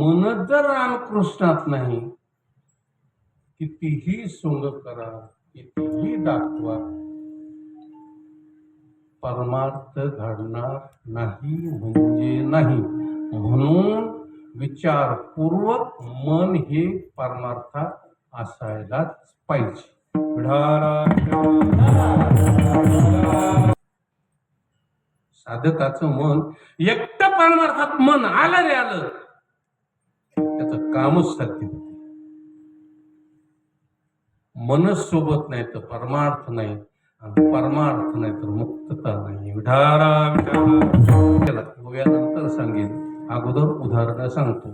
मन जर रामकृष्णात नाही, कितीही सोंग करा, कितीही दाखवा, परमार्थ घडणार नाही म्हणजे नाही. म्हणून विचारपूर्वक मन हे परमार्थात असायलाच पाहिजे. साधकाचं मन एकटं परमार्थात मन आलं रे आलं, त्याचं कामच साध्य होते. मनच सोबत नाही तर परमार्थ नाही, आणि परमार्थ नाही तर मुक्तता नाही. नंतर सांगेन, अगोदर उदाहरण सांगतो.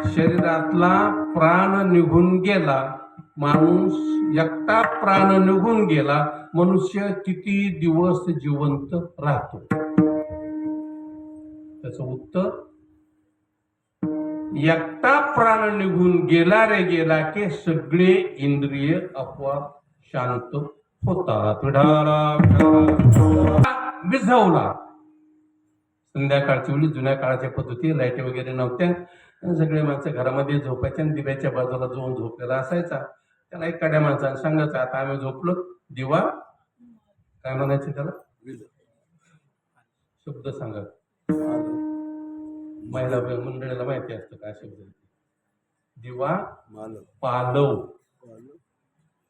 शरीरातला प्राण निघून गेला, माणूस एकटा प्राण निघून गेला, मनुष्य किती दिवस जिवंत राहतो? त्याचं उत्तर, एकटा प्राण निघून गेला रे गेला की सगळे इंद्रिय आपोआप शांत होतात. विझवला. संध्याकाळच्या वेळी जुन्या काळाच्या पद्धती, लाईट वगैरे नव्हत्या, सगळे माणसं घरामध्ये झोपायच्या आणि दिव्याच्या बाजूला जाऊन झोपलेला असायचा. त्याला एखाद्या माणसाने सांगायचं, आता आम्ही झोपलो, दिवा काय म्हणायचे त्याला, शब्द सांगा. महिला मंडळीला माहिती असतं काय शब्द. दिवा पालव.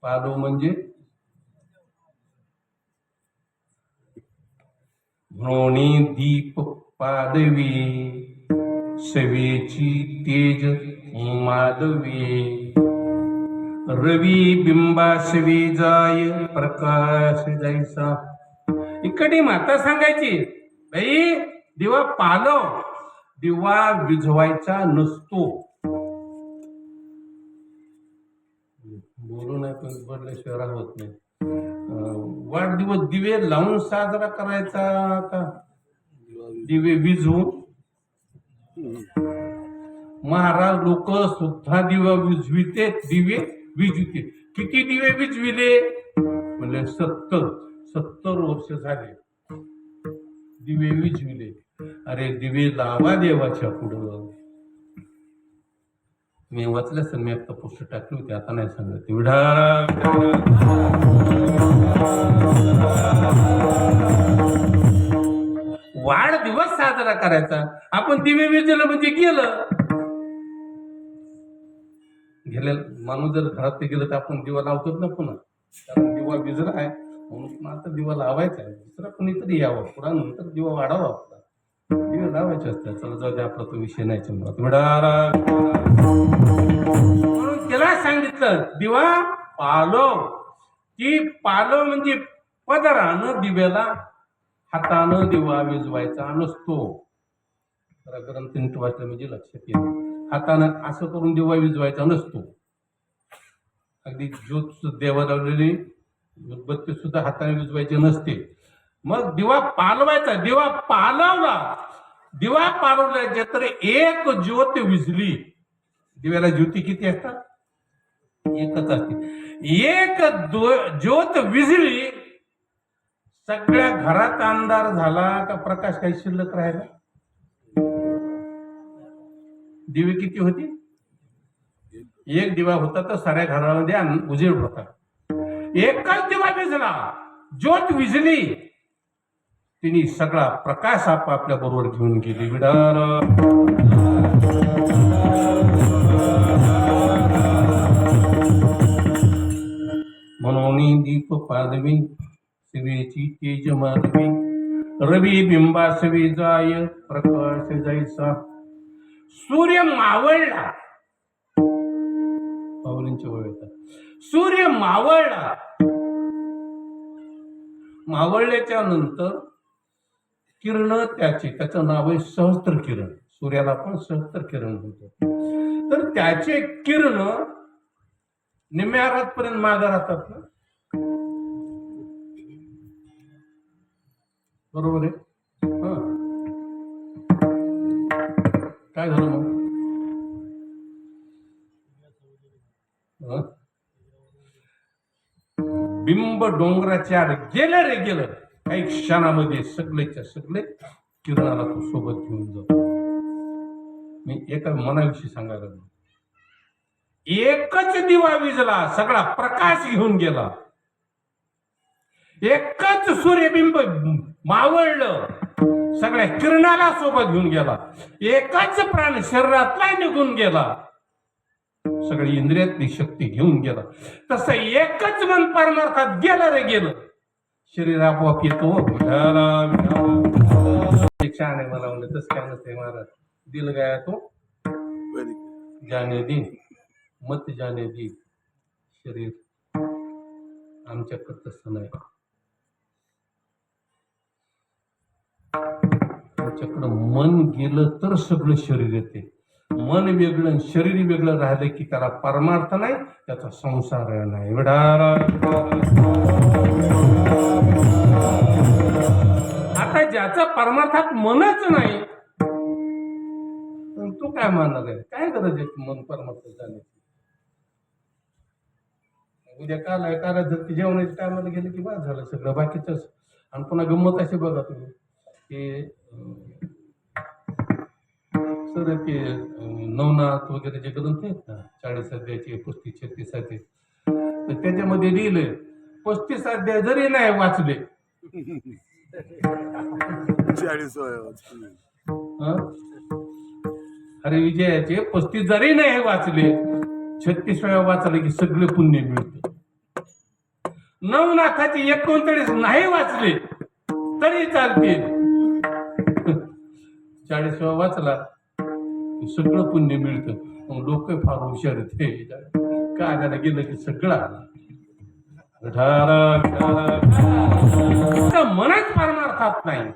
पालव म्हणजे म्हणून दीप पालवी, सवेची तेज मालवी, रवी बिंबासवी जाय प्रकाश जायचा. इकडे माता सांगायची, बाई दिवा पालव, दिवा विझवायचा नसतो. बोलू नाही पण बोलल्याशिवाय राहत नाही. वाढदिवस दिवे लावून साजरा करायचा का दिवे विझवून? महाराज लोक सुद्धा दिवा विझविते, दिवे विझविते. किती दिवे विझविले? म्हणजे 70 वर्ष झाले दिवे विझविले. अरे दिवे लावा देवाच्या पुढं. मी वाचलं सर, मी आता पोस्ट टाकली होती, आता नाही सांगत. वाढदिवस साजरा करायचा, आपण दिवे विझलं म्हणजे गेलं. माणूस जर घरात गेलं तर आपण दिवा लावतो ना पुन्हा, कारण दिवा विझला आहे म्हणून आता दिवा लावायचा आहे. दुसरा कोणीतरी यावं पुढा, नंतर दिवा वाढावा. आपला दिवे लावायचे असतात. चला जाऊ दे, आपला तो विषय नाही चमत. म्हणून त्याला सांगितलं दिवा पालव. ती पालव म्हणजे पदरानं दिव्याला, हातानं दिवा विझवायचा नसतो. ग्रंथ नीट वाचलं म्हणजे लक्षात येईल. हातानं असं करून दिवा विझवायचा नसतो. अगदी ज्योत देवा लावलेली उदबत्ती सुद्धा हाताने विझवायची नसते. मग दिवा पालवायचा. दिवा पालवला, दिवा पालवल्याच्या तर एक ज्योत विझली. दिव्याला ज्योती किती असतात? एकच असते. एक ज्योत विझली, सगळ्या घरात अंधार झाला का प्रकाश काही शिल्लक राहिला? दिवे किती होती? एक दिवा होता तर साऱ्या घरामध्ये उजेड होता. एकच दिवा विझला, ज्योत विझली, तिने सगळा प्रकाश आपल्या बरोबर घेऊन गेली. म्हणून दीप पालवी, शिवेची तेज मालवी, रवी बिंबासवी जाय प्रकाश जायचा. सूर्य मावळला, पावलींच्या वेळ येतात. सूर्य मावळला, मावळल्याच्या नंतर किरण त्याचं नाव आहे सहस्त्र किरण. सूर्याला आपण सहस्त्र किरण म्हणतो. तर त्याचे किरण निम्म्या रातपर्यंत मागे राहतात ना, बरोबर आहे? काय झालं मग? बिंब डोंगराच्या आड गेलं रे गेलं. काही क्षणामध्ये सगळेच्या सगळे किरणाला तो सोबत घेऊन जातो. मी एका मनाविषयी सांगायला लागलो. एकच दिवा विजला, सगळा प्रकाश घेऊन गेला. एकच सूर्यबिंब मावळलं, सगळ्या किरणाला सोबत घेऊन गेला. एकच प्राण शरीरातला निघून गेला, सगळी इंद्रियातली शक्ती घेऊन गेला. तसं एकच मन परमार्थात गेलं रे गेलं, शरीर आपोआप येतो. छान आहे मला म्हणलं, तसं काय नसते महाराज. दिल गया तो जाने दिन, मत जाने दी शरीर. आमच्याकडं तसं नाही. आमच्याकडं मन गेलं तर सगळं शरीर येते. मन वेगळं शरीर वेगळं राहिलं की त्याला परमार्थ नाही, त्याचा संसार नाही. आता ज्याचा परमार्थात मनच नाही, तू काय मानणार आहे? काय गरज आहे मन परमार्थात जाण्याची? उद्या काल जर ती जेवणाच्या टायमाला गेलं की बाद झालं सगळं बाकीच. आणि पुन्हा गंमत अशी बघा तुम्ही की सर ते नवनाथ वगैरे जे ग्रंथ आहेत ना, 40 अध्यायाचे 35-36 अध्याय, तर त्याच्यामध्ये लिहिलंय 35 अध्याय जरी नाही वाचले 40 अरे विजयाचे 35 जरी नाही वाचले, 36 वेळा वाचले की सगळे पुण्य मिळते. नवनाथाचे 39 नाही वाचले तरी चालते, 40 वेळा वाचला सगळं पुण्य मिळतं. मग लोक फार हुशार आहेत, कागाला गेलं की सगळं मनच परमार्थात नाही.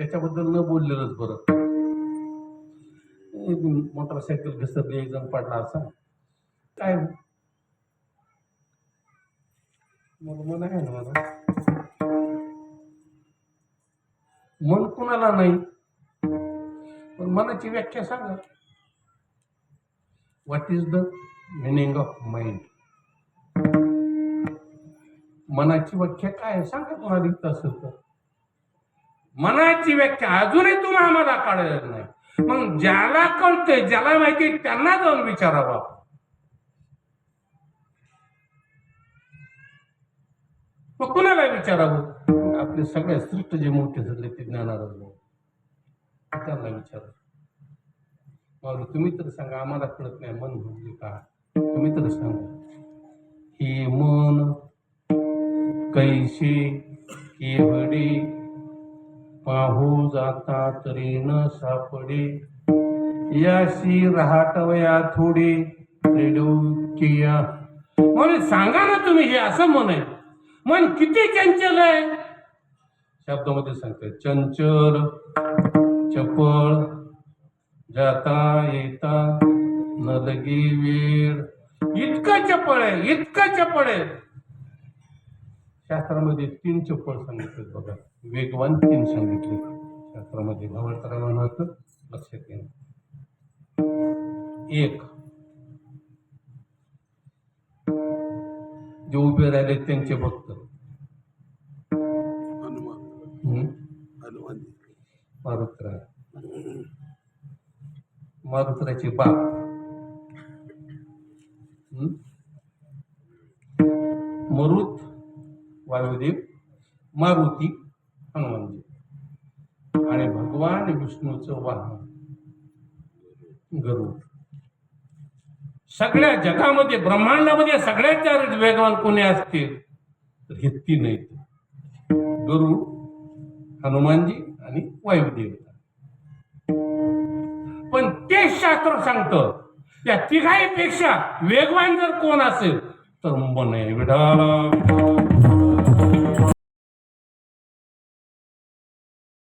त्याच्याबद्दल न बोललेलंच बरं. मोटरसायकल घसरली, एक जण पडला असा काय मन आहे ना मला. मन कुणाला नाही, पण मनाची व्याख्या सांगा. What is the meaning of mind? मनाची व्याख्या काय सांगा कोणाला लिहित असेल तर. मनाची व्याख्या अजूनही तुम्हाला आम्हाला कळलं नाही. मग ज्याला कळतंय, ज्याला माहिती त्यांना जाऊन विचारावा. मग कुणाला विचारावं? आपले सगळे सृष्ट जे मोठे झाले ते ज्ञानाराज त्यांना विचारा. मग तुम्ही तर सांगा, आम्हाला कळत नाही मन म्हणजे काय. तुम्ही तर सांगा. हे मन कैसे केवडे, पाहू जाता तरी न सापडे, याशी राहटवया थोडे रेडोकिया. म्हणून सांगा ना तुम्ही, हे असं मन आहे. मन किती चंचल आहे, शब्दामध्ये सांगतात. चंचल, चपळ, जाता येता न लगी वेळ. इतकं चपळ आहे, इतकं चपळ आहे. शास्त्रामध्ये 3 चपळ सांगितले बघा. वेगवान 3 सांगितले शास्त्रामध्ये. भावार्थात लक्षात येईल. 1, जे उभे राहिले त्यांचे भक्त. मारुतरा, मारुतराचे बाप मरुत वायुदेव, मारुती हनुमानजी, आणि भगवान विष्णूचं वाहन गरुड. सगळ्या जगामध्ये ब्रह्मांडामध्ये सगळ्यात वेगवान कोणी असतील तर हे 3 आहेत. गरुड, हनुमानजी आणि वायुदेव. पण ते शास्त्र सांगतं या तिघाईपेक्षा वेगवान जर कोण असेल तर मन आहे. विठाला